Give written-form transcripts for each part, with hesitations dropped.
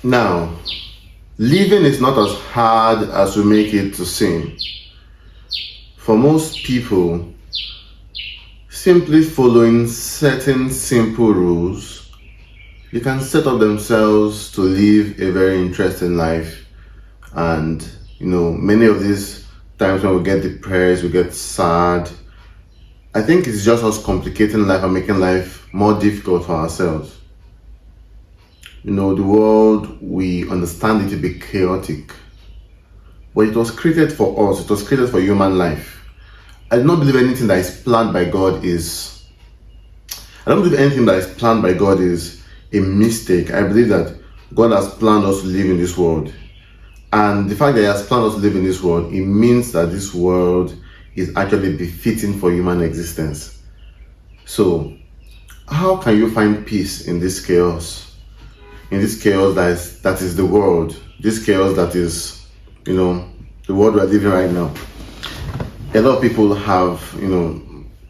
Now, living is not as hard as we make it to seem. For most people, simply following certain simple rules, they can set up themselves to live a very interesting life. And many of these times when we get depressed, we get sad, I think it's just us complicating life and making life more difficult for ourselves. The world, we understand it to be chaotic, but it was created for us, it was created for human life. I do not believe anything that is planned by God is a mistake. I believe that God has planned us to live in this world. And the fact that He has planned us to live in this world, it means that this world is actually befitting for human existence. So, how can you find peace in this chaos? In this chaos that is the world, this chaos that is, the world we're living right now. A lot of people have,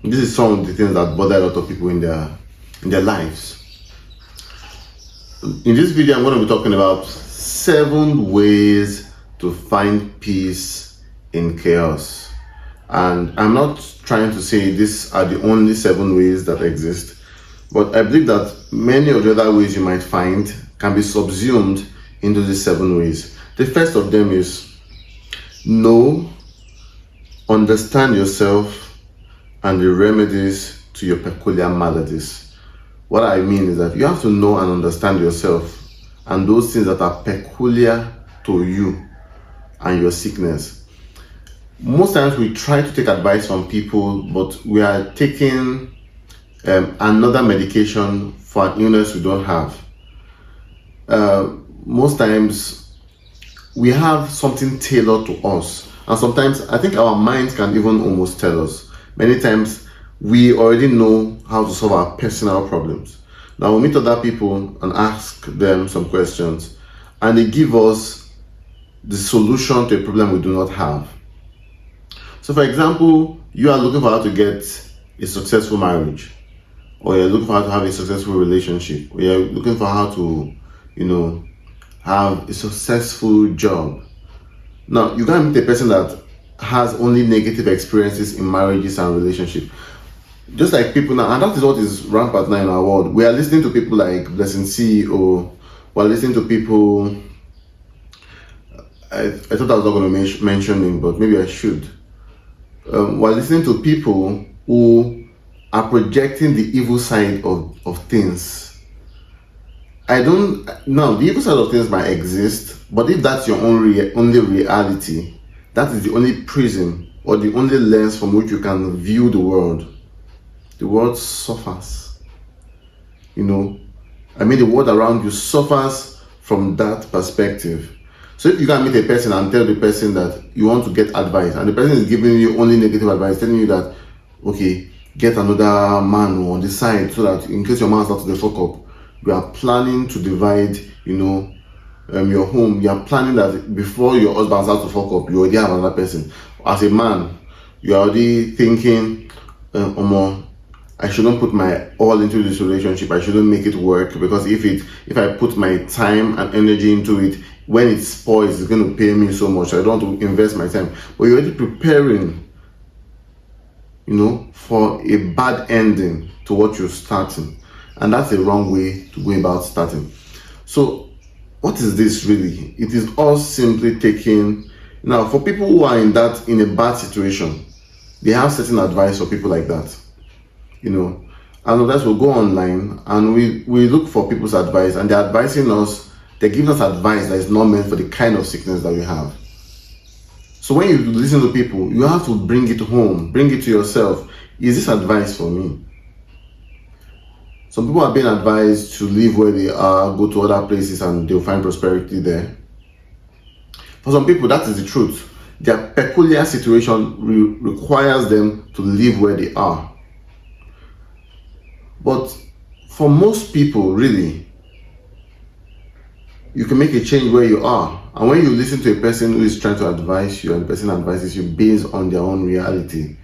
this is some of the things that bother a lot of people in their lives. In this video, I'm going to be talking about 7 ways to find peace in chaos. And I'm not trying to say these are the only 7 ways that exist, but I believe that many of the other ways you might find can be subsumed into these 7 ways. The first of them is know, understand yourself, and the remedies to your peculiar maladies. What I mean is that you have to know and understand yourself and those things that are peculiar to you and your sickness. Most times we try to take advice from people, but we are taking another medication for an illness we don't have. Most times we have something tailored to us, and sometimes I think our minds can even almost tell us. Many times we already know how to solve our personal problems. Now we meet other people and ask them some questions, and they give us the solution to a problem we do not have. So for example, you are looking for how to get a successful marriage, or you're looking for how to have a successful relationship, or you're looking for how to have a successful job. Now, you can't meet a person that has only negative experiences in marriages and relationships. Just like people now, and that is what is rampant now in our world. We are listening to people like Blessing CEO, we're listening to people, I thought I was not going to mention him, but maybe I should. We're listening to people who are projecting the evil side of things. The evil side of things might exist, but if that's your only reality, that is the only prism or the only lens from which you can view the world suffers. The world around you suffers from that perspective. So if you can meet a person and tell the person that you want to get advice, and the person is giving you only negative advice, telling you that, okay, get another man on the side so that in case your man starts to fuck up, you are planning to divide, your home. You are planning that before your husband starts to fuck up, you already have another person. As a man, you are already thinking, I shouldn't put my all into this relationship. I shouldn't make it work, because if I put my time and energy into it, when it spoils, it's going to pay me so much. I don't want to invest my time. But you're already preparing, for a bad ending to what you're starting. And that's a wrong way to go about starting. So what is this really? It is us simply taking, now for people who are in a bad situation, they have certain advice for people like that. And others will go online and we look for people's advice, and they're advising us, they're giving us advice that is not meant for the kind of sickness that we have. So when you listen to people, you have to bring it home, bring it to yourself. Is this advice for me? Some people are being advised to live where they are, go to other places, and they'll find prosperity there. For some people, that is the truth. Their peculiar situation requires them to live where they are. But for most people, really, you can make a change where you are. And when you listen to a person who is trying to advise you, and the person advises you based on their own reality,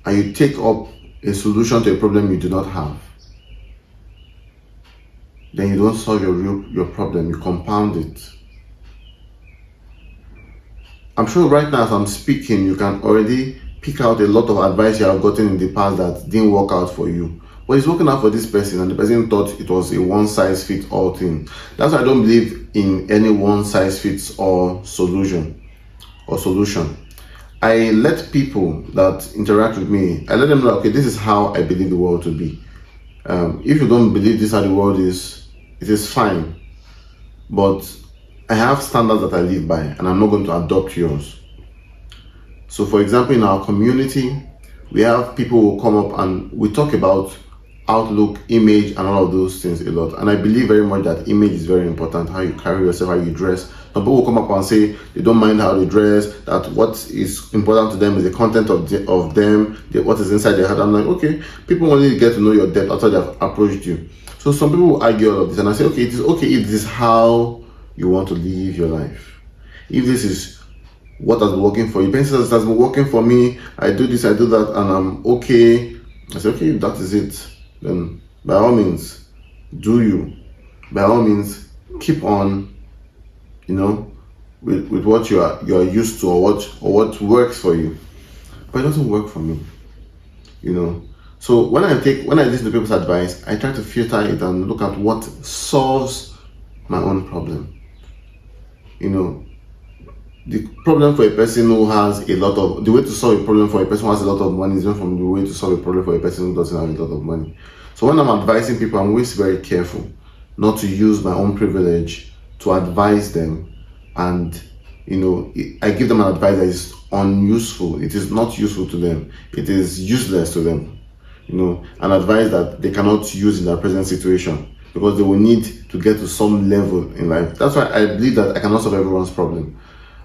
and you take up a solution to a problem you do not have, then you don't solve your problem, you compound it. I'm sure right now as I'm speaking, you can already pick out a lot of advice you have gotten in the past that didn't work out for you. But it's working out for this person, and the person thought it was a one size fits all thing. That's why I don't believe in any one size fits all solution. I let people that interact with me, I let them know, okay, this is how I believe the world to be. If you don't believe this is how the world is, it is fine. But I have standards that I live by, and I'm not going to adopt yours. So, for example, in our community, we have people who come up and we talk about outlook, image, and all of those things a lot. And I believe very much that image is very important, how you carry yourself, how you dress. Some people will come up and say they don't mind how they dress, that what is important to them is the content of them, what is inside their head. I'm like, okay, people only get to know your depth after they've approached you. So some people will argue all of this, and I say, okay, it is okay if this is how you want to live your life. If this is what has been working for you, it has been working for me, I do this, I do that, and I'm okay. I say, okay, if that is it, then by all means, do you. By all means, keep on, with what you are used to, or what works for you. But it doesn't work for me, So when I listen to people's advice, I try to filter it and look at what solves my own problem. The problem for a person who has the way to solve a problem for a person who has a lot of money is different from the way to solve a problem for a person who doesn't have a lot of money. So when I'm advising people, I'm always very careful not to use my own privilege to advise them, and I give them an advice that is unuseful. It is not useful to them. It is useless to them. An advice that they cannot use in their present situation, because they will need to get to some level in life. That's why I believe that I cannot solve everyone's problem.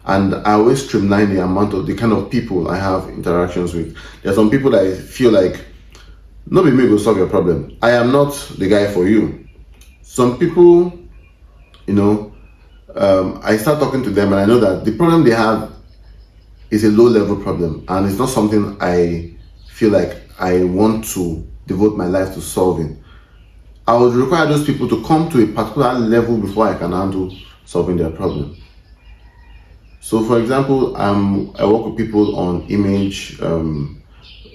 And I always streamline the kind of people I have interactions with. There are some people that I feel like, not be me will solve your problem. I am not the guy for you. Some people, I start talking to them and I know that the problem they have is a low level problem, and it's not something I feel like I want to devote my life to solving. I would require those people to come to a particular level before I can handle solving their problem. So, for example, I work with people on image brand,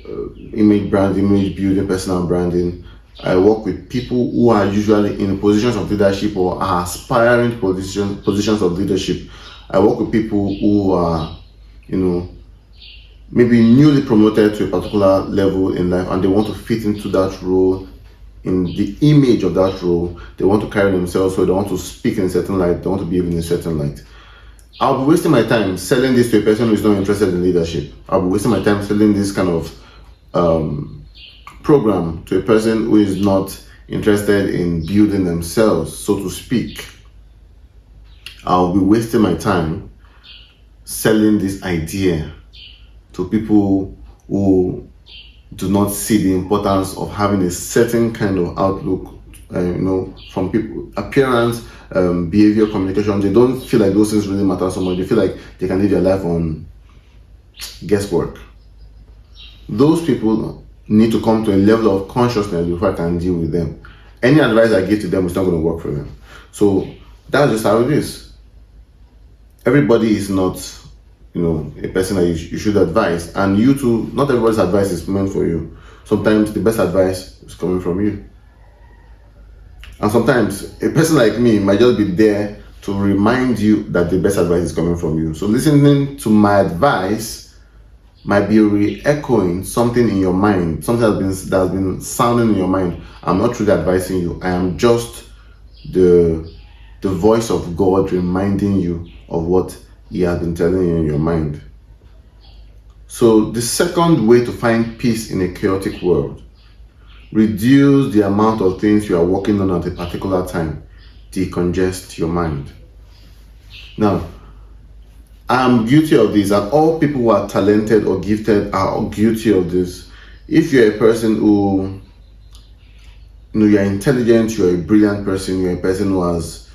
image building, personal branding. I work with people who are usually in positions of leadership or are aspiring to positions of leadership. I work with people who are, maybe newly promoted to a particular level in life, and they want to fit into that role, in the image of that role. They want to carry themselves, so they want to speak in a certain light, they want to behave in a certain light. I'll be wasting my time selling this to a person who is not interested in leadership. I'll be wasting my time selling this kind of program to a person who is not interested in building themselves, so to speak. I'll be wasting my time selling this idea to people who do not see the importance of having a certain kind of outlook, from people, appearance, behavior, communication. They don't feel like those things really matter so much. They feel like they can live their life on guesswork. Those people need to come to a level of consciousness before I can deal with them. Any advice I give to them is not going to work for them. So that's just how it is. Everybody is not, a person that you should advise, and you too. Not everybody's advice is meant for you. Sometimes the best advice is coming from you. And sometimes a person like me might just be there to remind you that the best advice is coming from you. So listening to my advice might be re-echoing something in your mind, something that has been sounding in your mind. I'm not truly advising you. I am just the voice of God reminding you of what He has been telling you in your mind. So the second way to find peace in a chaotic world: reduce the amount of things you are working on at a particular time. Decongest your mind. Now, I'm guilty of this, and all people who are talented or gifted are guilty of this. If you're a person who, you're intelligent, you're a brilliant person, you're a person who has,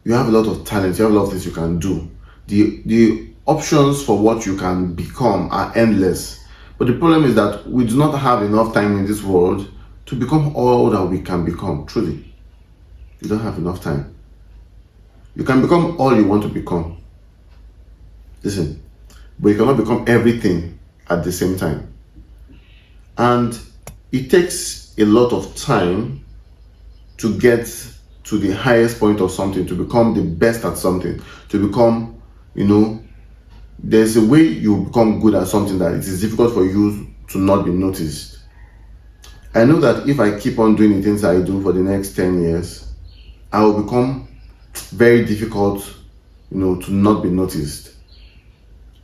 you have a lot of talent, you have a lot of things you can do. The options for what you can become are endless. But the problem is that we do not have enough time in this world to become all that we can become. Truly, you don't have enough time. You can become all you want to become. Listen, but you cannot become everything at the same time. And it takes a lot of time to get to the highest point of something, to become the best at something, to become, there's a way you become good at something that it is difficult for you to not be noticed. I know that if I keep on doing the things I do for the next 10 years, I will become very difficult, to not be noticed.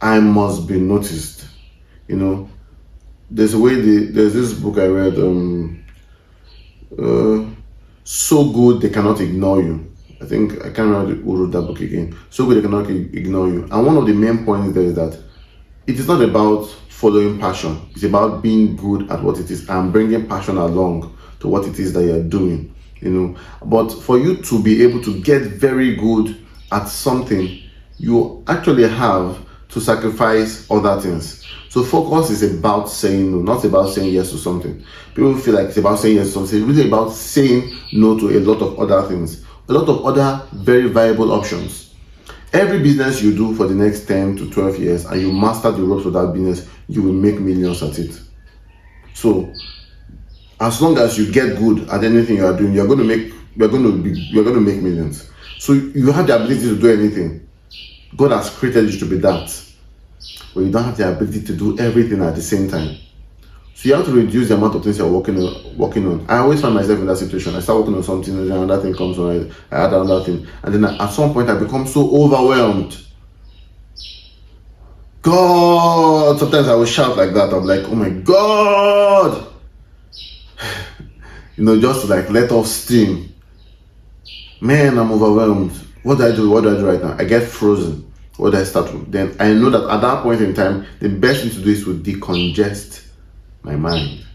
I must be noticed. There's this book I read, So Good They Cannot Ignore You. I can't remember who wrote that book again. So Good They Cannot Ignore You. And one of the main points there is that it is not about following passion. It's about being good at what it is and bringing passion along to what it is that you're doing. But for you to be able to get very good at something, you actually have to sacrifice other things. So focus is about saying no, not about saying yes to something. People feel like it's about saying yes to something. It's really about saying no to a lot of other things, a lot of other very viable options. Every business you do for the next 10 to 12 years and you master the ropes of that business, you will make millions at it. So as long as you get good at anything you are doing, you're going to make millions. So you have the ability to do anything. God has created you to be that, but you don't have the ability to do everything at the same time. So you have to reduce the amount of things you're working on. I always find myself in that situation. I start working on something, and then another thing comes on. I add another thing, and then at some point I become so overwhelmed. God, sometimes I will shout like that. I'm like, oh my God, just to let off steam. Man, I'm overwhelmed. What do I do right now? I get frozen. What do I start with? Then I know that at that point in time, the best thing to do is to decongest my mind.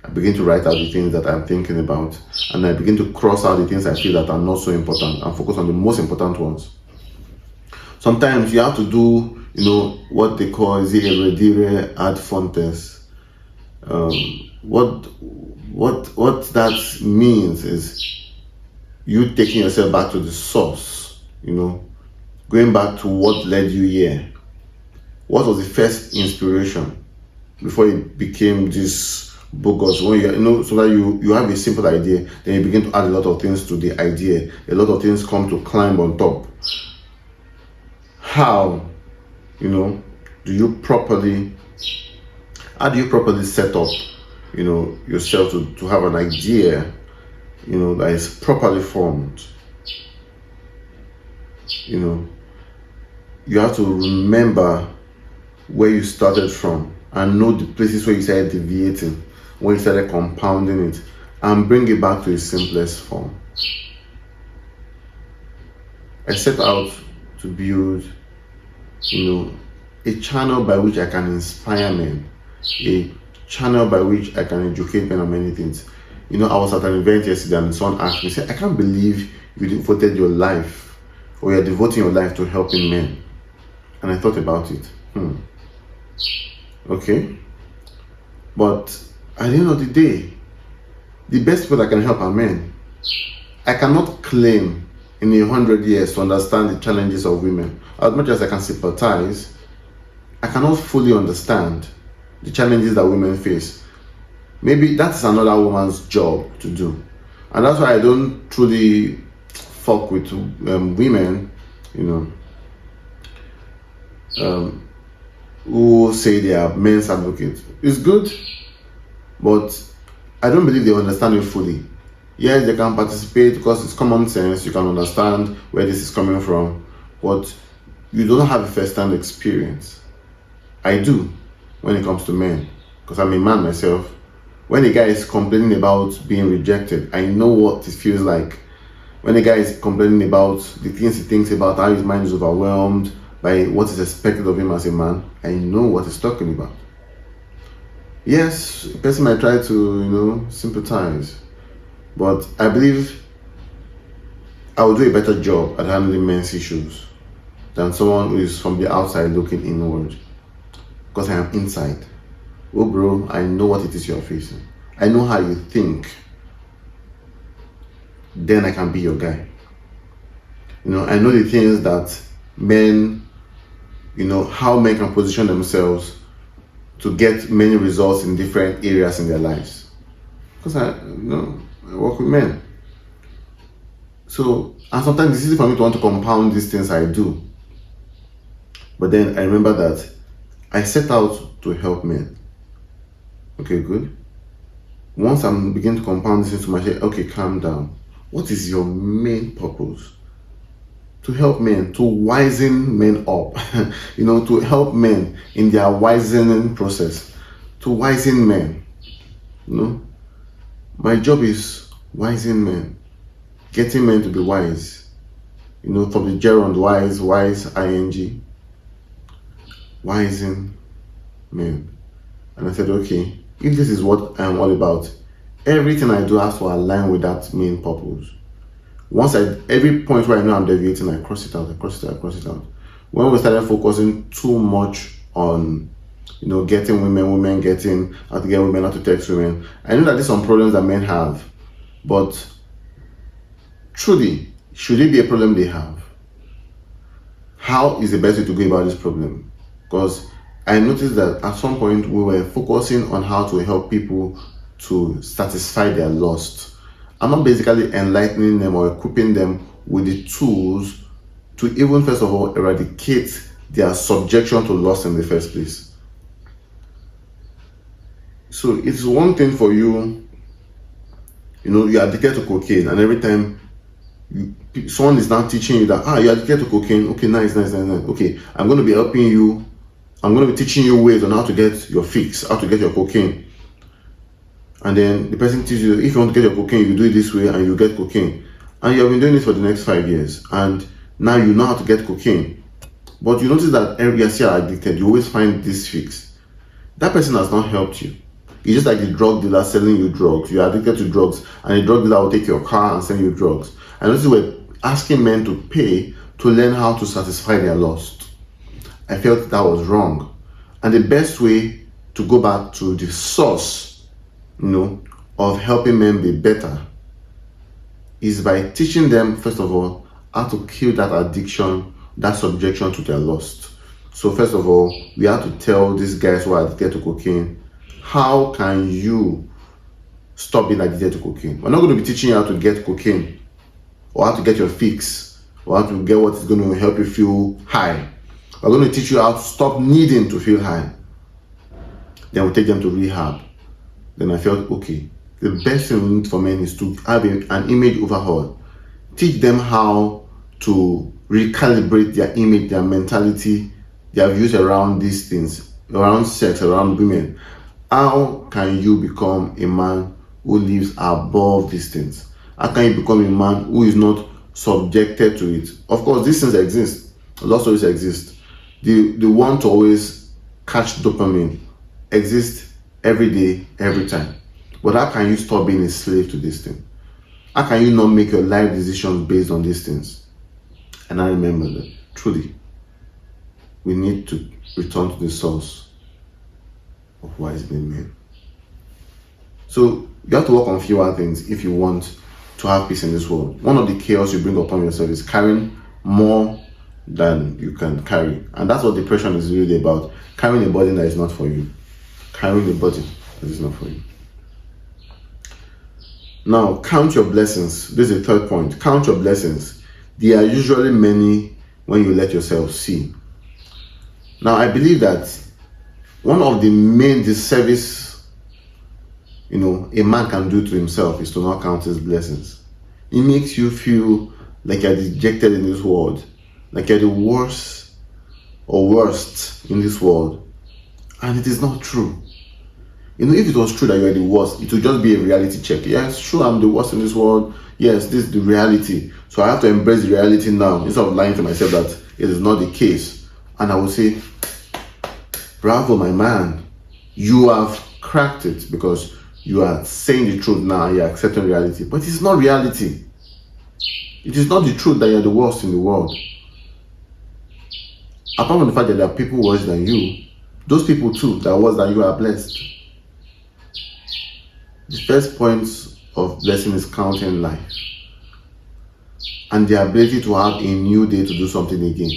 I begin to write out the things that I'm thinking about, and I begin to cross out the things I feel that are not so important and focus on the most important ones. Sometimes you have to do, what they call redire ad fontes. What that means is you taking yourself back to the source, going back to what led you here. What was the first inspiration before it became this bogus? When so that you have a simple idea, then you begin to add a lot of things to the idea. A lot of things come to climb on top. How do you properly set up yourself to have an idea that is properly formed? You have to remember where you started from and know the places where you started deviating, when you started compounding it, and bring it back to its simplest form. I set out to build a channel by which I can inspire men, a channel by which I can educate men on many things. I was at an event yesterday and someone asked me, said, I can't believe you devoted your life, or you're devoting your life to helping men. And I thought about it. Okay. But at the end of the day, the best people that can help are men. I cannot claim in 100 years to understand the challenges of women. As much as I can sympathize, I cannot fully understand the challenges that women face. Maybe that's another woman's job to do. And that's why I don't truly fuck with women, who say they are men's advocates. It's good, but I don't believe they understand it fully. Yes, they can participate because it's common sense. You can understand where this is coming from, but you don't have a first-hand experience. I do when it comes to men, because I'm a man myself. When a guy is complaining about being rejected, I know what it feels like. When a guy is complaining about the things he thinks about, how his mind is overwhelmed by what is expected of him as a man, I know what he's talking about. Yes, a person might try to, sympathize, but I believe I will do a better job at handling men's issues than someone who is from the outside looking inward, because I am inside. Oh bro, I know what it is you're facing. I know how you think, then I can be your guy. I know the things that men, how men can position themselves to get many results in different areas in their lives. Because I work with men. So, and sometimes it's easy for me to want to compound these things I do. But then I remember that I set out to help men. Okay, good. Once I'm beginning to compound this into my head, okay, calm down. What is your main purpose? To help men, to wisen men up, to help men in their wisening process, to wisen men. My job is wising men, getting men to be wise. From the gerund wise, ing, wising men. And I said, okay, if this is what I'm all about, everything I do has to align with that main purpose. Every point where I know I'm deviating, I cross it out. When we started focusing too much on, getting women getting how to get women, how to text women, I know that there's some problems that men have, but truly, should it be a problem they have? How is the best way to go about this problem? Because I noticed that at some point we were focusing on how to help people to satisfy their lust. I'm not basically enlightening them or equipping them with the tools to even, first of all, eradicate their subjection to lust in the first place. So it's one thing for you, you're addicted to cocaine, and every time someone is now teaching you that, you're addicted to cocaine, okay, nice. Okay, I'm going to be helping you. I'm going to be teaching you ways on how to get your fix, how to get your cocaine. And then the person teaches you, if you want to get your cocaine, you do it this way and you get cocaine. And you have been doing this for the next 5 years. And now you know how to get cocaine. But you notice that every year you're addicted, you always find this fix. That person has not helped you. It's just like the drug dealer selling you drugs. You're addicted to drugs, and the drug dealer will take your car and sell you drugs. And this is we're asking men to pay to learn how to satisfy their lust. I felt that was wrong. And the best way to go back to the source of helping men be better is by teaching them, first of all, how to kill that addiction, that subjection to their lust. So first of all, we have to tell these guys who are addicted to cocaine, how can you stop being addicted to cocaine? We're not going to be teaching you how to get cocaine or how to get your fix or how to get what is going to help you feel high. We're going to teach you how to stop needing to feel high. Then we'll take them to rehab. Then I felt, okay, the best thing we need for men is to have an image overhaul. Teach them how to recalibrate their image, their mentality, their views around these things, around sex, around women. How can you become a man who lives above these things? How can you become a man who is not subjected to it? Of course, these things exist. Lots always exist. The want to always catch dopamine exists every day, every time. But how can you stop being a slave to this thing? How can you not make your life decisions based on these things? And I remember that truly we need to return to the source of wise men. So you have to work on fewer things if you want to have peace in this world. One of the chaos you bring upon yourself is carrying more than you can carry. And that's what depression is really about. Carrying a burden that is not for you. Carrying a burden that is not for you. Now, count your blessings. This is the third point. Count your blessings. They are usually many when you let yourself see. Now, I believe that one of the main disservice, a man can do to himself is to not count his blessings. It makes you feel like you're dejected in this world, like you're the worst or worst in this world. And it is not true. If it was true that you are the worst, it would just be a reality check. Yes, sure, I'm the worst in this world. Yes, this is the reality. So I have to embrace the reality now instead of lying to myself that it is not the case. And I will say, bravo, my man. You have cracked it because you are saying the truth now and you're accepting reality. But it's not reality. It is not the truth that you're the worst in the world. Apart from the fact that there are people worse than you, those people too that are worse than you are blessed. The first point of blessing is counting life and the ability to have a new day to do something again.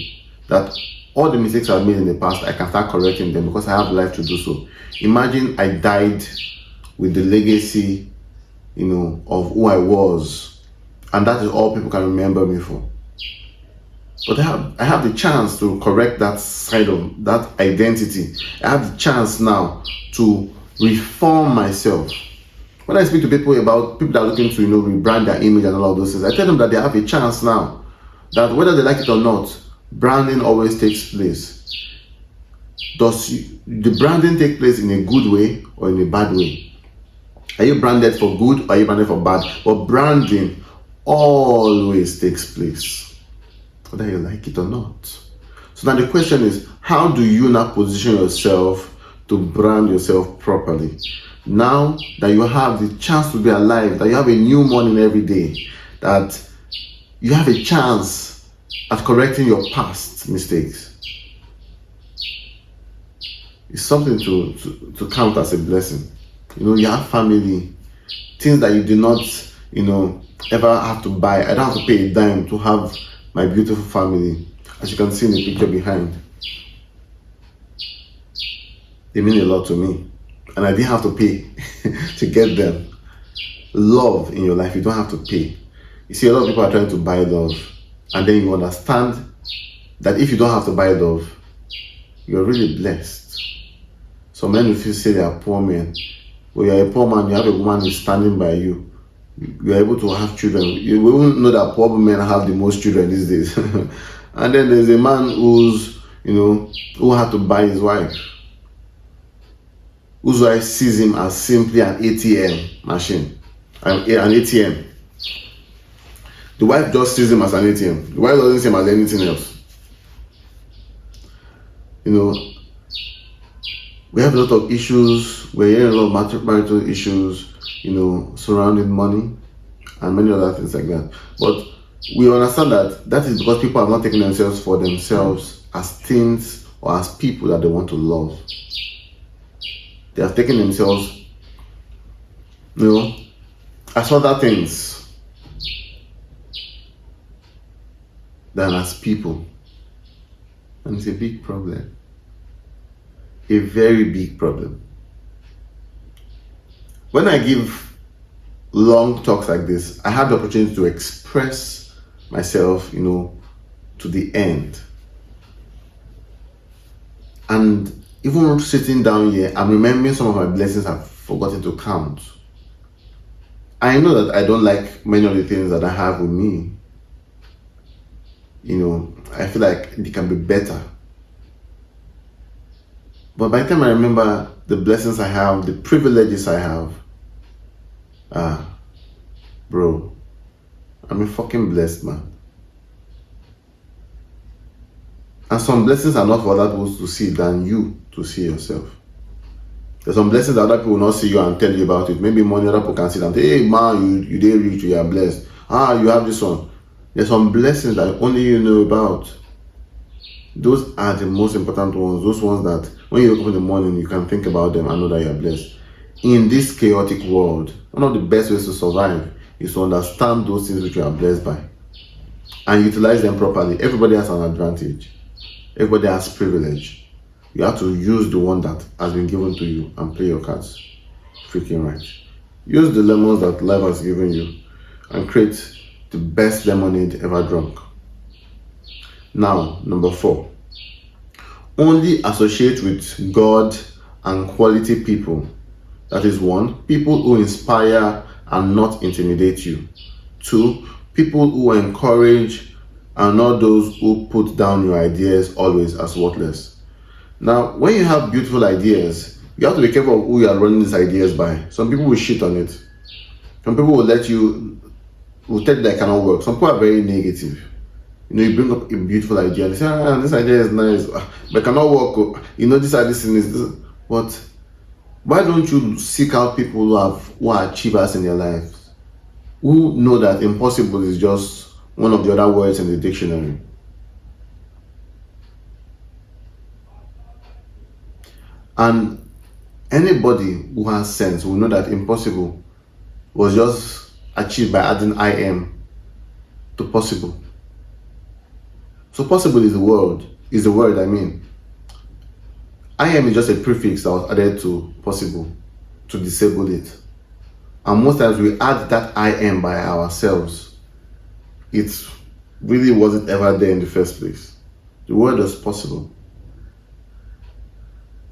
That all the mistakes I've made in the past, I can start correcting them because I have life to do so. Imagine I died with the legacy, of who I was, and that is all people can remember me for. But I have the chance to correct that side of that identity. I have the chance now to reform myself. When I speak to people about people that are looking to, rebrand their image and all of those things, I tell them that they have a chance now. That whether they like it or not, branding always takes place. Does the branding take place in a good way or in a bad way? Are you branded for good or are you branded for bad? But branding always takes place, whether you like it or not. So now the question is, how do you now position yourself to brand yourself properly? Now that you have the chance to be alive, that you have a new morning every day, that you have a chance at correcting your past mistakes, it's something to count as a blessing. You have family, things that you do not, ever have to buy. I don't have to pay a dime to have my beautiful family, as you can see in the picture behind. They mean a lot to me, and I didn't have to pay to get them. Love in your life, you don't have to pay. You see, a lot of people are trying to buy love, and then you understand that if you don't have to buy love, you're really blessed. Some men will say they are poor men. When you're a poor man, you have a woman who is standing by you. You are able to have children. You will know that poor men have the most children these days. And then there's a man who had to buy his wife, whose wife sees him as simply an ATM machine, an ATM. The wife just sees him as an ATM. The wife doesn't see him as anything else. We have a lot of issues. We're hearing a lot of marital issues, surrounding money and many other things like that. But we understand that is because people have not taken themselves for themselves as things or as people that they want to love. They have taken themselves, as other things than as people. And it's a big problem. A very big problem. When I give long talks like this, I have the opportunity to express myself, to the end. And even sitting down here, I'm remembering some of my blessings I've forgotten to count. I know that I don't like many of the things that I have with me. I feel like they can be better. But by the time I remember the blessings I have, the privileges I have, bro, I'm a fucking blessed man. And some blessings are not for other people to see than you to see yourself. There's some blessings that other people will not see you and tell you about it. Maybe money other people can see and say, hey man, you did rich, you are blessed. You have this one. There's some blessings that only you know about. Those are the most important ones. Those ones that when you wake up in the morning, you can think about them and know that you are blessed. In this chaotic world, one of the best ways to survive is to understand those things which you are blessed by and utilize them properly. Everybody has an advantage. Everybody has privilege. You have to use the one that has been given to you and play your cards freaking right. Use the lemons that life has given you and create the best lemonade ever drunk. Now, number 4. Only associate with God and quality people. That is 1. People who inspire and not intimidate you. 2. People who encourage and not those who put down your ideas always as worthless. Now, when you have beautiful ideas, you have to be careful of who you are running these ideas by. Some people will shit on it. Some people will tell you that it cannot work. Some people are very negative. You bring up a beautiful idea and they say, this idea is nice, but it cannot work. This is. But why don't you seek out people who are achievers in their lives, who know that impossible is just one of the other words in the dictionary? And anybody who has sense will know that impossible was just achieved by adding "I am" to possible. So possible is the word I mean. "I am" is just a prefix that was added to possible to disable it. And most times we add that "I am" by ourselves. It really wasn't ever there in the first place. The word is possible.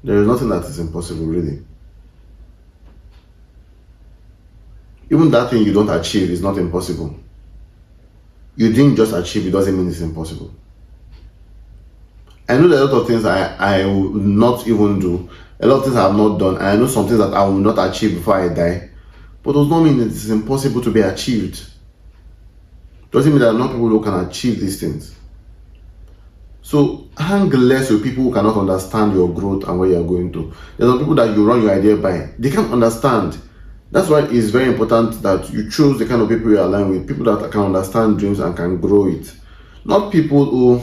There is nothing that is impossible, really. Even that thing you don't achieve is not impossible. You didn't just achieve, it doesn't mean it's impossible. I know there are a lot of things I will not even do, a lot of things I have not done, and I know some things that I will not achieve before I die. But does not mean it is impossible to be achieved. Doesn't mean there are not people who can achieve these things. So hang less with people who cannot understand your growth and where you are going to. There are some people that you run your idea by. They can't understand. That's why it's very important that you choose the kind of people you align with, people that can understand dreams and can grow it. Not people who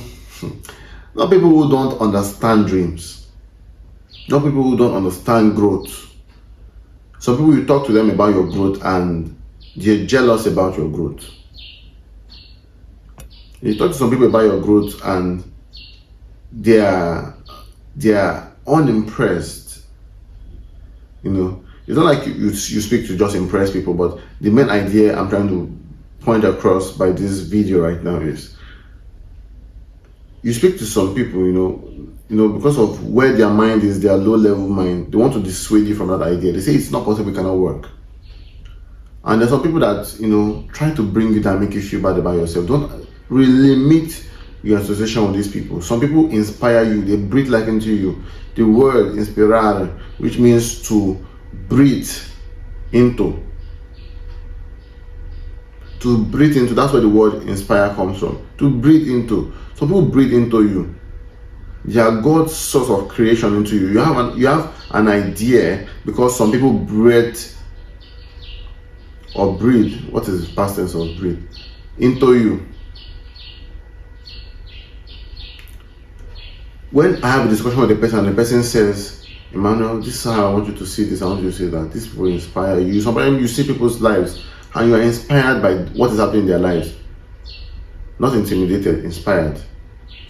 don't understand dreams. Not people who don't understand growth. Some people, you talk to them about your growth and they're jealous about your growth. You talk to some people about your growth and they are unimpressed. You know, it's not like you speak to just impress people, but the main idea I'm trying to point across by this video right now is you speak to some people, you know, because of where their mind is, their low level mind, they want to dissuade you from that idea. They say it's not possible, it cannot work. And there's some people that, you know, try to bring you down, make you feel bad about yourself. Don't really limit your association with these people. Some people inspire you, they breathe life into you. The word inspirar, which means to breathe into. To breathe into, that's where the word inspire comes from. To breathe into. Some people breathe into you. They are God's source of creation into you. You have an idea because some people breathe. What is the past tense of breathe? Into you. When I have a discussion with the person and the person says, Emmanuel, this is how I want you to see this, I want you to see that. This will inspire you. Sometimes you see people's lives and you are inspired by what is happening in their lives. Not intimidated, inspired.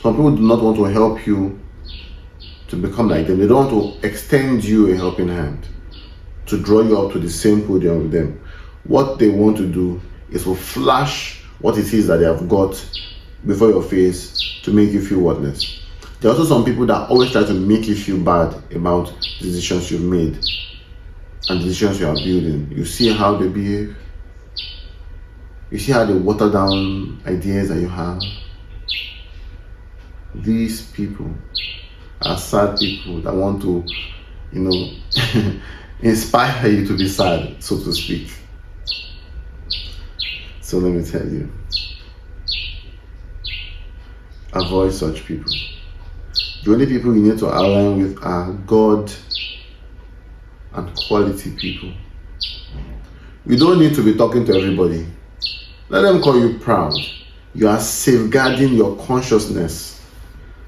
Some people do not want to help you to become like them. They don't want to extend you a helping hand, to draw you up to the same podium with them. What they want to do is to flash what it is that they have got before your face to make you feel worthless. There are also some people that always try to make you feel bad about decisions you've made and decisions you are building. You see how they behave. You see how they water down ideas that you have. These people are sad people that want to, you know, inspire you to be sad, so to speak. So let me tell you, avoid such people. The only people you need to align with are God and quality people. You don't need to be talking to everybody. Let them call you proud. You are safeguarding your consciousness.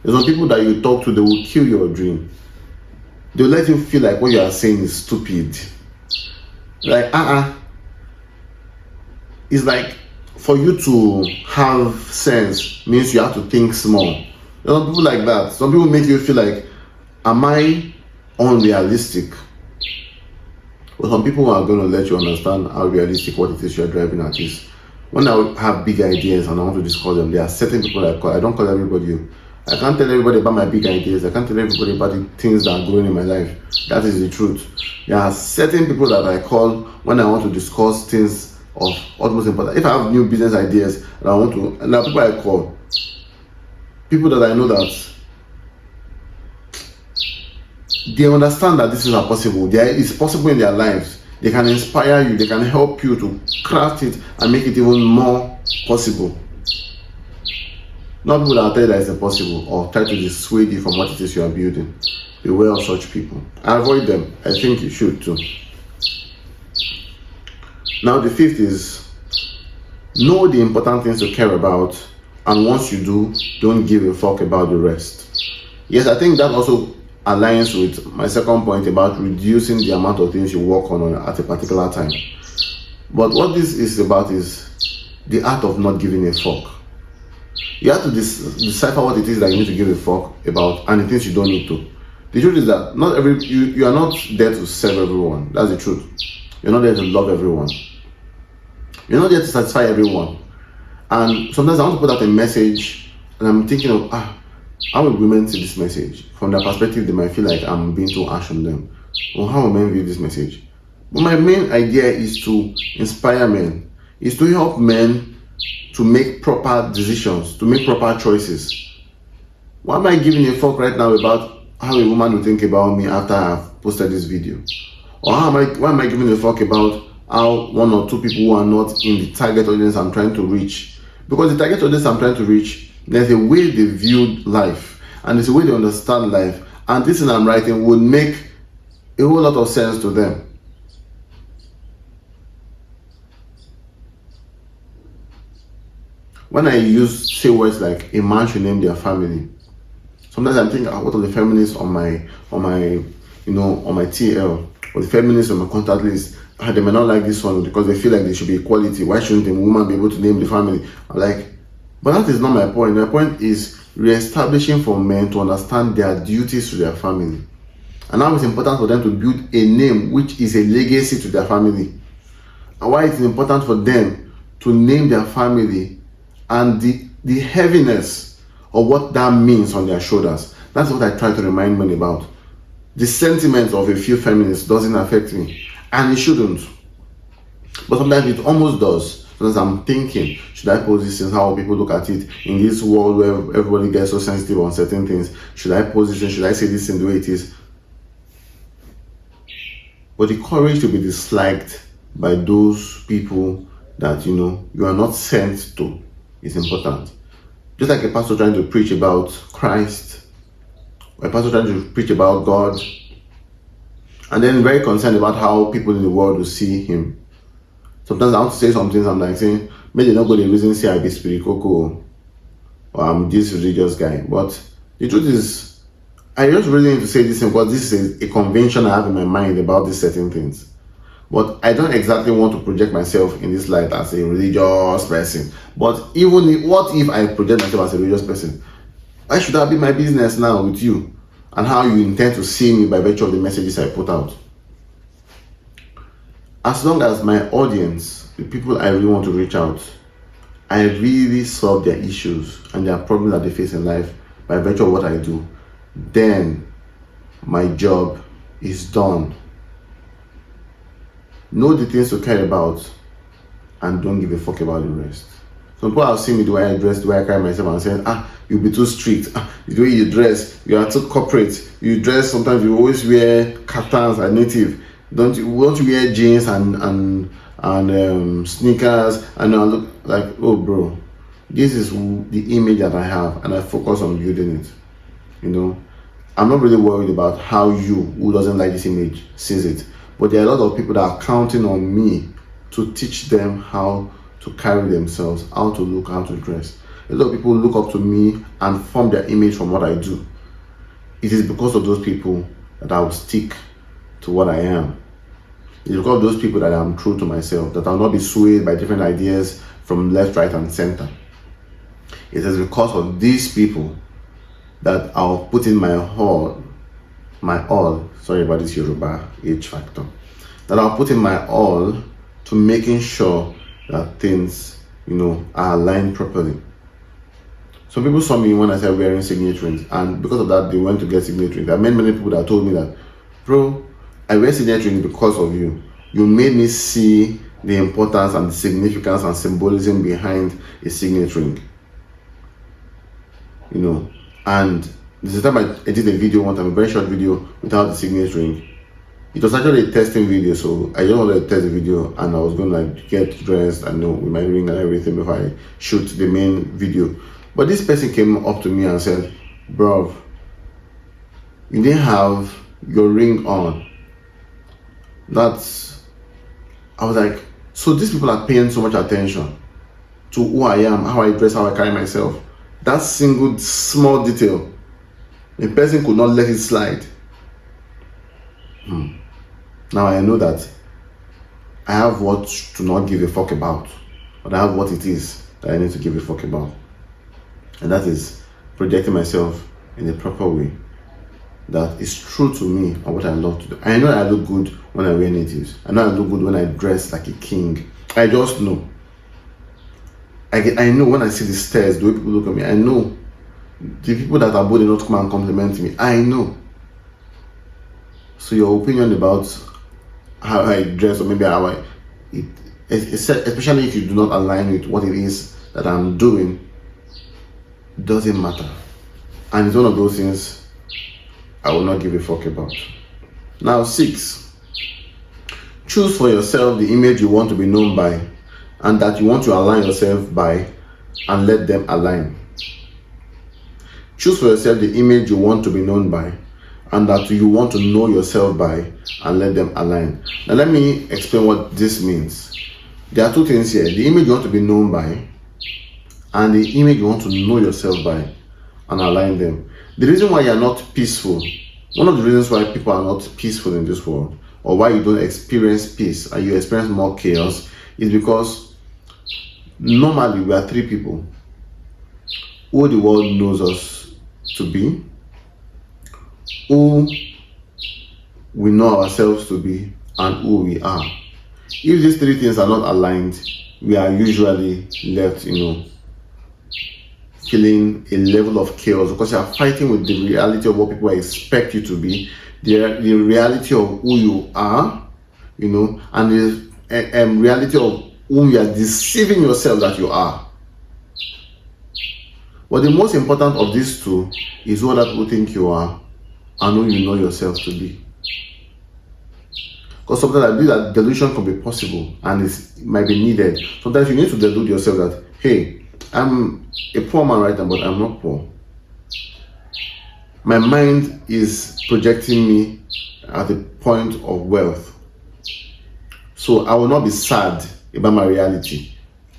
There's some people that you talk to, they will kill your dream. They'll let you feel like what you are saying is stupid. Like, It's like for you to have sense means you have to think small. There are some people like that. Some people make you feel like, am I unrealistic? But some people are going to let you understand how realistic what it is you're driving at is. When I have big ideas and I want to discuss them, there are certain people I call. I don't call everybody. I can't tell everybody about my big ideas. I can't tell everybody about the things that are going in my life. That is the truth. There are certain people that I call when I want to discuss things of utmost importance. If I have new business ideas and I want to, and there are people I call. People that I know that they understand that this is possible. It's possible in their lives. They can inspire you. They can help you to craft it and make it even more possible. Not people that will tell you that it's impossible or try to dissuade you from what it is you are building. Beware of such people. Avoid them. I think you should too. Now the fifth is know the important things to care about, and once you do, don't give a fuck about the rest. Yes, I think that also aligns with my second point about reducing the amount of things you work on at a particular time. But what this is about is the art of not giving a fuck. You have to decipher what it is that you need to give a fuck about and the things you don't need to. The truth is that you are not there to serve everyone. That's the truth. You're not there to love everyone. You're not there to satisfy everyone. And sometimes I want to put out a message and I'm thinking of how will women see this message? From their perspective, they might feel like I'm being too harsh on them. Or how will men view this message? But my main idea is to inspire men, is to help men to make proper decisions, to make proper choices. Why am I giving a fuck right now about how a woman will think about me after I've posted this video? Or why am I giving a fuck about how one or two people who are not in the target audience I'm trying to reach? Because the target audience I'm trying to reach, there's a way they view life, and there's a way they understand life, and this thing I'm writing would make a whole lot of sense to them. When I say words like a man should name their family, sometimes I'm thinking, what are the feminists on my TL, or the feminists on my contact list? They may not like this one because they feel like there should be equality. Why shouldn't a woman be able to name the family? I'm like, but that is not my point. My point is re-establishing for men to understand their duties to their family. And now it's important for them to build a name which is a legacy to their family. And why it's important for them to name their family and the heaviness of what that means on their shoulders. That's what I try to remind men about. The sentiments of a few feminists doesn't affect me, and it shouldn't. But sometimes it almost does. Sometimes I'm thinking, should I pose this in how people look at it in this world where everybody gets so sensitive on certain things? Should I pose this in? Should I say this in the way it is? But the courage to be disliked by those people that you are not sent to is important. Just like a pastor trying to preach about Christ, or a pastor trying to preach about God, and then very concerned about how people in the world will see him. Sometimes I want to say some things, I'm like saying, maybe not go the reason say I be spiritual or I'm this religious guy. But the truth is, I just really need to say this because this is a convention I have in my mind about these certain things. But I don't exactly want to project myself in this light as a religious person. But what if I project myself as a religious person? Why should that be my business now with you? And how you intend to see me by virtue of the messages I put out? As long as my audience, the people I really want to reach out, I really solve their issues and their problems that they face in life by virtue of what I do, then my job is done. Know the things to care about and don't give a fuck about the rest. Some people have seen me the way I dress, the way I carry myself, and saying, you'll be too strict. The way you dress, you are too corporate. You dress, sometimes you always wear kaftans and native. Don't you wear jeans and sneakers? And I look like, oh bro, this is the image that I have, and I focus on building it. I'm not really worried about how you, who doesn't like this image, sees it. But there are a lot of people that are counting on me to teach them how to carry themselves, how to look, how to dress. A lot of people look up to me and form their image from what I do. It is because of those people that I will stick to what I am. It's because of those people that I'm true to myself, that I'll not be swayed by different ideas from left, right, and center. It is because of these people that I'll put in my all, sorry about this Yoruba age factor, that I'll put in my all to making sure that things, are aligned properly. Some people saw me when I started wearing signet rings, and because of that, they went to get signet rings. There are many people that told me that, bro, I wear signet rings because of you. You made me see the importance and the significance and symbolism behind a signet ring. And this is the time I did a video one time, a very short video without the signet ring. It was actually a testing video, so I just wanted to test the video, and I was going to get dressed and with my ring and everything before I shoot the main video. But this person came up to me and said, bro, you didn't have your ring on. I was like, so these people are paying so much attention to who I am, how I dress, how I carry myself. That single small detail, a person could not let it slide. Now I know that I have what to not give a fuck about, but I have what it is that I need to give a fuck about. And that is projecting myself in a proper way that is true to me and what I love to do. I know I look good when I wear natives. I know I look good when I dress like a king. I just know. I know when I see the stares, the way people look at me. I know the people that are bold enough to come and compliment me. I know. So your opinion about how I dress, or maybe how especially if you do not align with what it is that I'm doing, doesn't matter. And it's one of those things I will not give a fuck about. Now 6, choose for yourself the image you want to be known by and that you want to align yourself by, and let them align. Choose for yourself the image you want to be known by and that you want to know yourself by, and let them align. Now let me explain what this means. There are two things here: the image you want to be known by and the image you want to know yourself by, and align them. The reason why you are not peaceful, one of the reasons why people are not peaceful in this world, or why you don't experience peace and you experience more chaos, is because normally we are 3 people who the world knows us to be, who we know ourselves to be, and who we are. If these 3 things are not aligned, we are usually left, feeling a level of chaos, because you are fighting with the reality of what people expect you to be, the reality of who you are, and the reality of whom you are deceiving yourself that you are. But the most important of these two is who other people think you are and who you know yourself to be. Because sometimes I believe that delusion can be possible and it might be needed. Sometimes you need to delude yourself that, hey, I'm a poor man right now, but I'm not poor. My mind is projecting me at the point of wealth. So I will not be sad about my reality.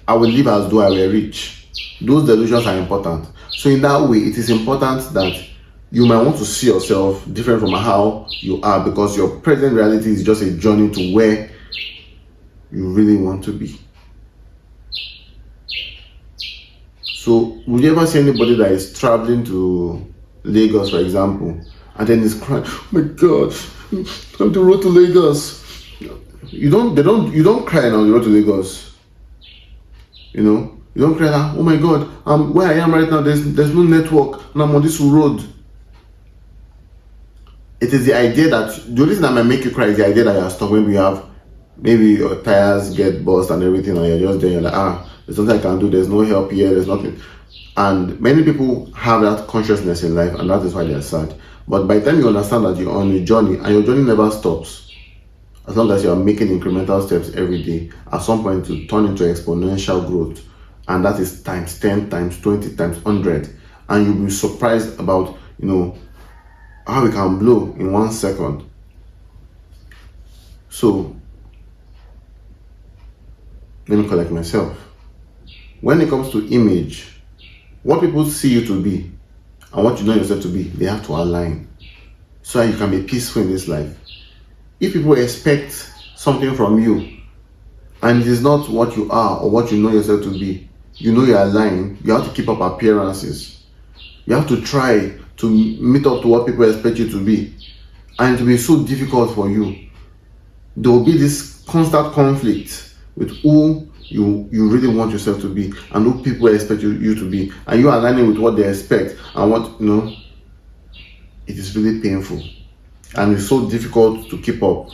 I will live as though I were rich. Those delusions are important. So in that way, it is important that you might want to see yourself different from how you are, because your present reality is just a journey to where you really want to be. So would you ever see anybody that is traveling to Lagos, for example, and then is crying, oh my God, I'm the road to Lagos? You don't cry on the road to Lagos. You don't cry that, oh my God, where I am right now, there's no network and I'm on this road. It is the idea that the only thing that might make you cry is the idea that you are stuck. Maybe your tires get burst and everything, and you're just there, you're like, there's nothing I can do, there's no help here, there's nothing. And many people have that consciousness in life, and that is why they're sad. But by the time you understand that you're on a journey, and your journey never stops, as long as you are making incremental steps every day, at some point to turn into exponential growth, and that is times 10, times 20, times 100, and you'll be surprised about, how we can blow in 1 second. So, let me collect myself. When it comes to image, what people see you to be and what you know yourself to be, they have to align so that you can be peaceful in this life. If people expect something from you and it is not what you are or what you know yourself to be, you are lying, you have to keep up appearances. You have to try to meet up to what people expect you to be, and it will be so difficult for you. There will be this constant conflict with who you really want yourself to be and who people expect you to be, and you are aligning with what they expect and what it is really painful and it's so difficult to keep up.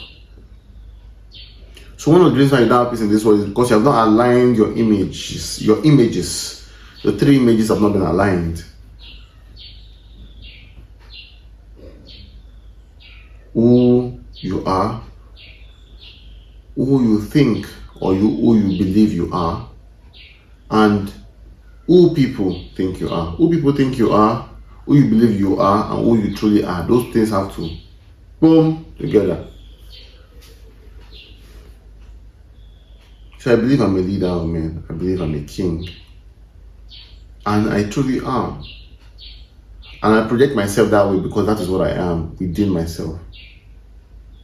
So one of the reasons why you don't have peace in this world is because you have not aligned your images. Your 3 images have not been aligned. Who you are, who you think or who you believe you are, and who people think you are. Who people think you are, who you believe you are, and who you truly are. Those things have to boom together. So I believe I'm a leader of men. I believe I'm a king. And I truly am. And I project myself that way because that is what I am within myself.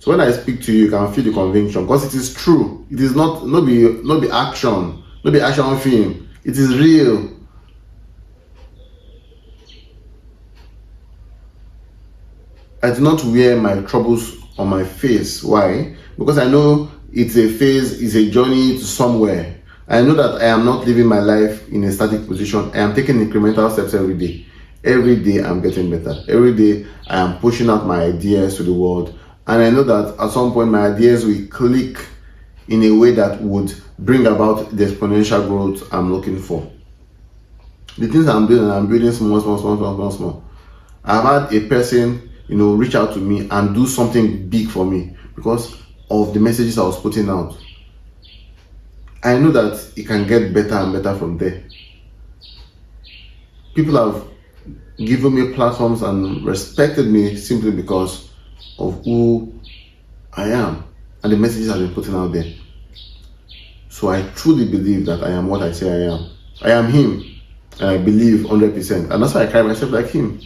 So when I speak to you, you can feel the conviction because it is true. It is not be action, not be action film. It is real. I do not wear my troubles on my face. Why? Because I know it's a phase, it's a journey to somewhere. I know that I am not living my life in a static position. I am taking incremental steps every day. Every day I'm getting better. Every day I am pushing out my ideas to the world. And I know that at some point my ideas will click in a way that would bring about the exponential growth I'm looking for. The things I'm building small. I've had a person, reach out to me and do something big for me because of the messages I was putting out. I know that it can get better and better from there. People have given me platforms and respected me simply because of who I am and the messages I've been putting out there. So I truly believe that I am what I say I am. I am him, and I believe 100%, and that's why I carry myself like him.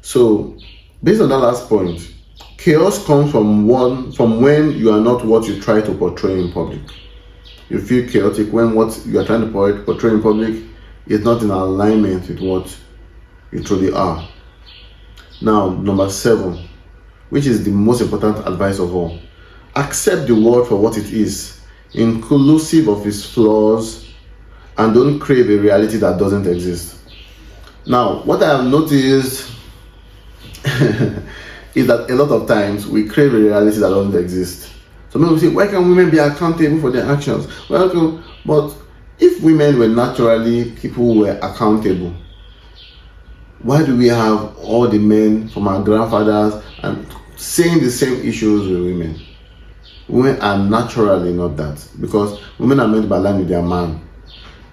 So, based on that last point, chaos comes from when you are not what you try to portray in public. You feel chaotic when what you are trying to portray in public is not in alignment with what you truly are. Now, number 7, which is the most important advice of all: accept the world for what it is, inclusive of its flaws, and don't crave a reality that doesn't exist. Now, what I have noticed is that a lot of times we crave a reality that doesn't exist. So many people say, why can women be accountable for their actions? But if women were naturally people who were accountable, why do we have all the men from our grandfathers and saying the same issues with women? Women are naturally not that, because women are meant to align with their man.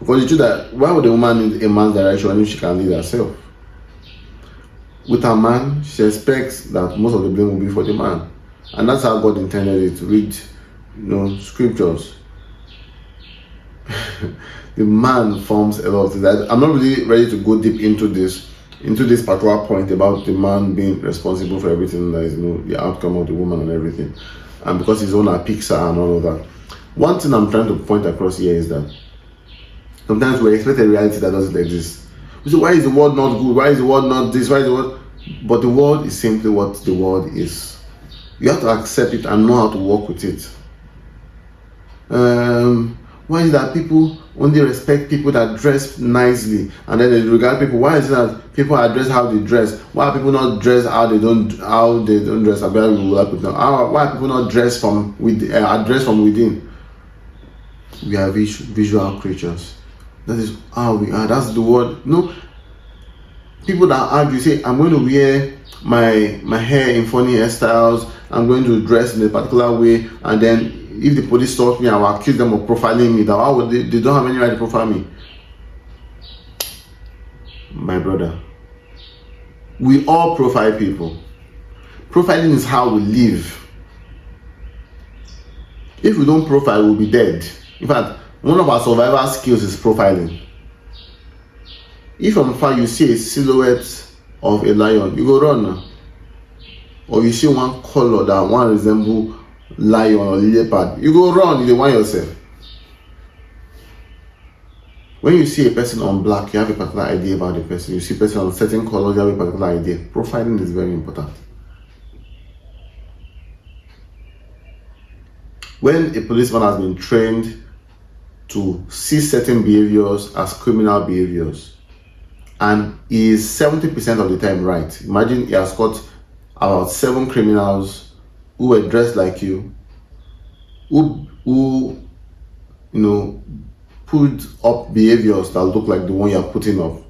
Because it's true that why would a woman need a man's direction if she can lead herself? With a man, she expects that most of the blame will be for the man, and that's how God intended it. Read, scriptures. The man forms a lot of things. I'm not really ready to go deep into this particular point about the man being responsible for everything that is, the outcome of the woman and everything, and because his own are Pixar and all of that. One thing I'm trying to point across here is that sometimes we expect a reality that doesn't exist. We say, why is the world not good? Why is the world not this? Why is the world? But the world is simply what the world is. You have to accept it and know how to work with it. Why is it that people only respect people that dress nicely, and then they regard people? Why is it that people are dressed how they dress? Why are people not dressed how they don't dress? Why are people not dressed from within? We are visual creatures. That is how we are. That's the word. People that argue say, I'm going to wear my hair in funny hairstyles, I'm going to dress in a particular way, and then if the police stop me, I will accuse them of profiling me. That how would they don't have any right to profile me. My brother, we all profile people. Profiling is how we live. If we don't profile, we'll be dead. In fact, one of our survival skills is profiling. If from far you see a silhouette of a lion, you go run. Or you see one color that one resemble lion or leopard, you go run, you want yourself. When you see a person on black, you have a particular idea about the person. You see a person on certain colors, you have a particular idea. Profiling is very important. When a policeman has been trained to see certain behaviors as criminal behaviors, and he is 70% of the time right. Imagine he has caught about 7 criminals who were dressed like you, who put up behaviors that look like the one you're putting up.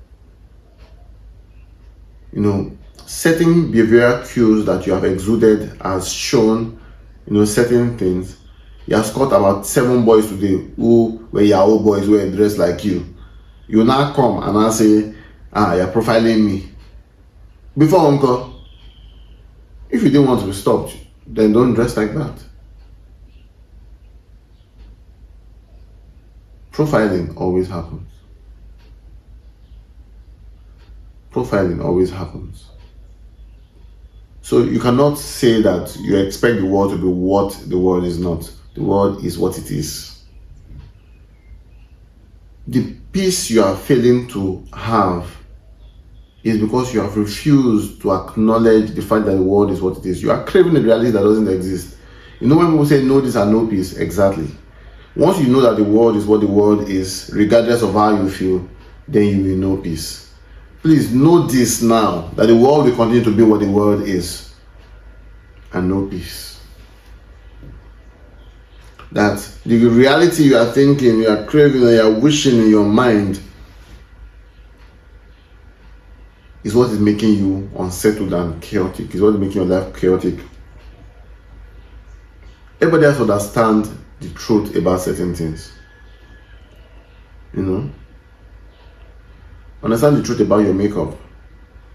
Certain behavioral cues that you have exuded has shown, certain things. He has caught about 7 boys today who were Yahoo boys who were dressed like you. You now come and I say, you're profiling me. Before, uncle, if you didn't want to be stopped, then don't dress like that. Profiling always happens. Profiling always happens. So you cannot say that you expect the world to be what the world is not. The world is what it is. The peace you are failing to have is because you have refused to acknowledge the fact that the world is what it is. You are craving a reality that doesn't exist. You know when people say no this and no peace? Exactly. Once you know that the world is what the world is, regardless of how you feel, then you will know peace. Please know this now, that the world will continue to be what the world is, and know peace. That the reality you are thinking, you are craving, and you are wishing in your mind is what is making you unsettled and chaotic, is what is making your life chaotic. Everybody has to understand the truth about certain things. Understand the truth about your makeup.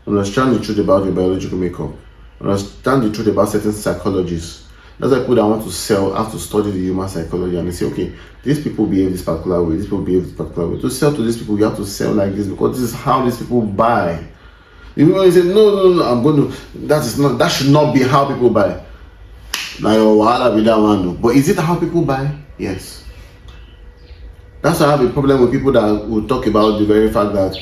Understand the truth about your biological makeup. Understand the truth about certain psychologies. That's why people that want to sell have to study the human psychology, and they say, okay, these people behave this particular way, these people behave this particular way. To sell to these people, you have to sell like this because this is how these people buy. Even when you say, no, I'm going to, that should not be how people buy. Now your wahala be that one. But is it how people buy? Yes. That's why I have a problem with people that will talk about the very fact that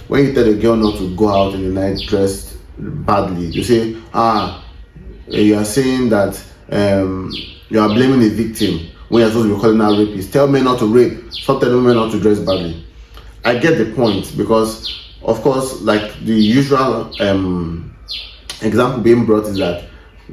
when you tell a girl not to go out in the night dressed badly, you say, you are saying that you are blaming the victim when you're supposed to be calling her rapist. Tell men not to rape. Stop telling men not to dress badly. I get the point because, of course, like the usual example being brought is that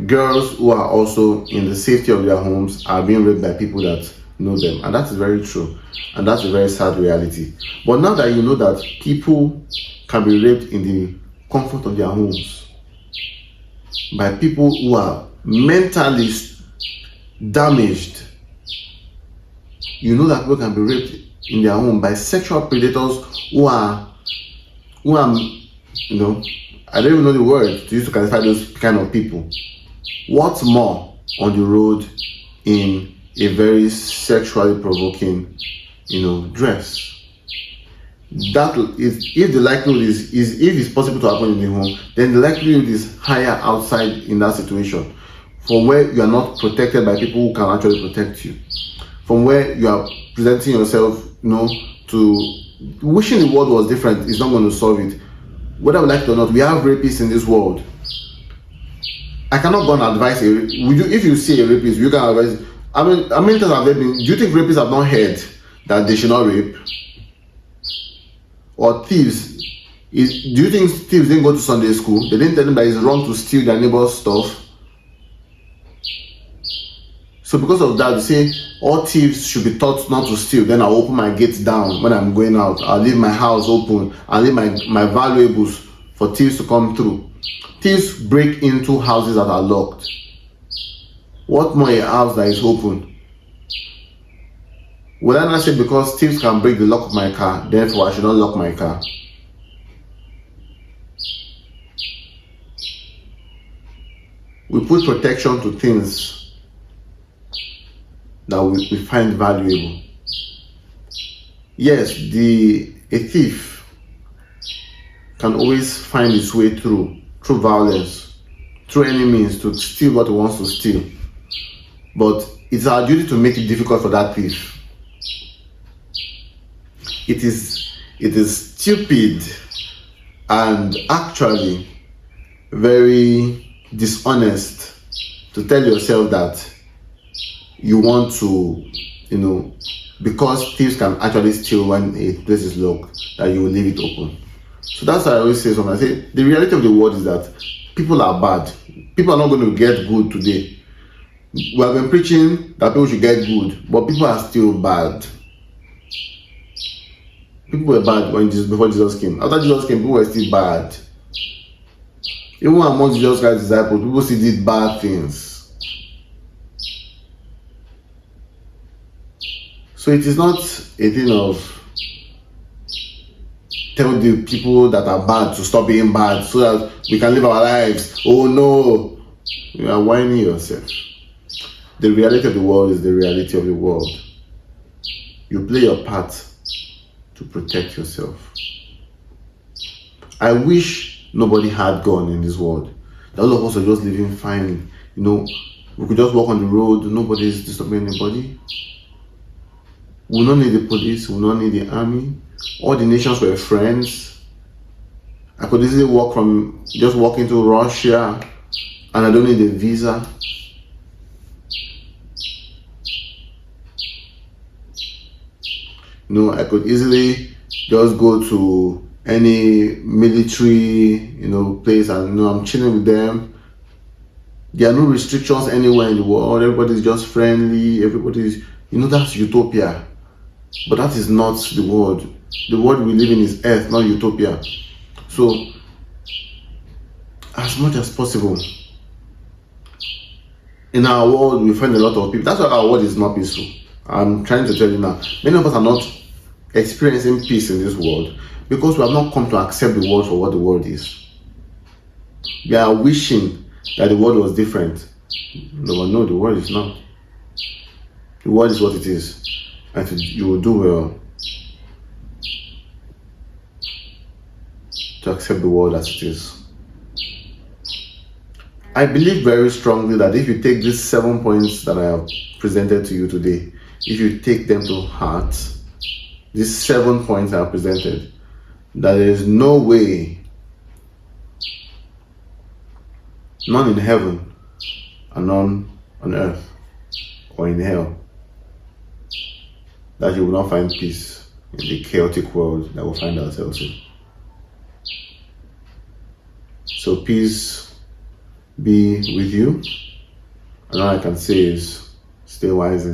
girls who are also in the safety of their homes are being raped by people that know them, and that is very true, and that's a very sad reality. But now that you know that people can be raped in the comfort of their homes by people who are mentally damaged, you know that people can be raped in their home by sexual predators who are I don't even know the word to use to classify those kind of people. What's more on the road in a very sexually provoking, dress? That is, if the likelihood is if it's possible to happen in the home, then the likelihood is higher outside in that situation, from where you are not protected by people who can actually protect you, from where you are presenting yourself, to wishing the world was different is not going to solve it. Whether we like it or not, we have rapists in this world. I cannot go and advise if you see a rapist, you can advise. How many times have they been? Do you think rapists have not heard that they should not rape? Or thieves? Do you think thieves didn't go to Sunday school? They didn't tell them that it's wrong to steal their neighbor's stuff? So because of that, they say all thieves should be taught not to steal. Then I'll open my gates down when I'm going out. I'll leave my house open. I'll leave my valuables for thieves to come through. Thieves break into houses that are locked. What more a house that is open? Would I not say because thieves can break the lock of my car, therefore I should not lock my car? We put protection to things that we find valuable. Yes, a thief can always find his way through violence, through any means, to steal what he wants to steal. But it's our duty to make it difficult for that thief. It is stupid and actually very dishonest to tell yourself that you want to, because thieves can actually steal when a place is locked, that you will leave it open. So that's why I always say something. I say the reality of the world is that people are bad. People are not going to get good today. We have been preaching that people should get good, but people are still bad. People were bad before Jesus came. After Jesus came, people were still bad. Even among Jesus Christ's disciples, people still did bad things. So it is not a thing of tell the people that are bad to stop being bad so that we can live our lives. Oh no, you are whining yourself. The reality of the world is the reality of the world. you play your part to protect yourself. I wish nobody had gun in this world. That all of us are just living fine. We could just walk on the road, nobody's disturbing anybody. We will not need the police, we will not need the army. All the nations were friends. I could easily walk into Russia and I don't need a visa. I could easily just go to any military, place and I'm chilling with them. There are no restrictions anywhere in the world. Everybody's just friendly. Everybody's, that's utopia. But that is not the world. The world we live in is earth, not utopia. So, as much as possible, in our world, we find a lot of people. That's why our world is not peaceful. I'm trying to tell you now. Many of us are not experiencing peace in this world because we have not come to accept the world for what the world is. We are wishing that the world was different. No, the world is not. The world is what it is. And you will do well to accept the world as it is. I believe very strongly that if you take these 7 points that I have presented to you today, if you take them to heart, these 7 points I have presented, that there is no way, none in heaven and none on earth or in hell, that you will not find peace in the chaotic world that we find ourselves in. So peace be with you. And all I can say is stay wise.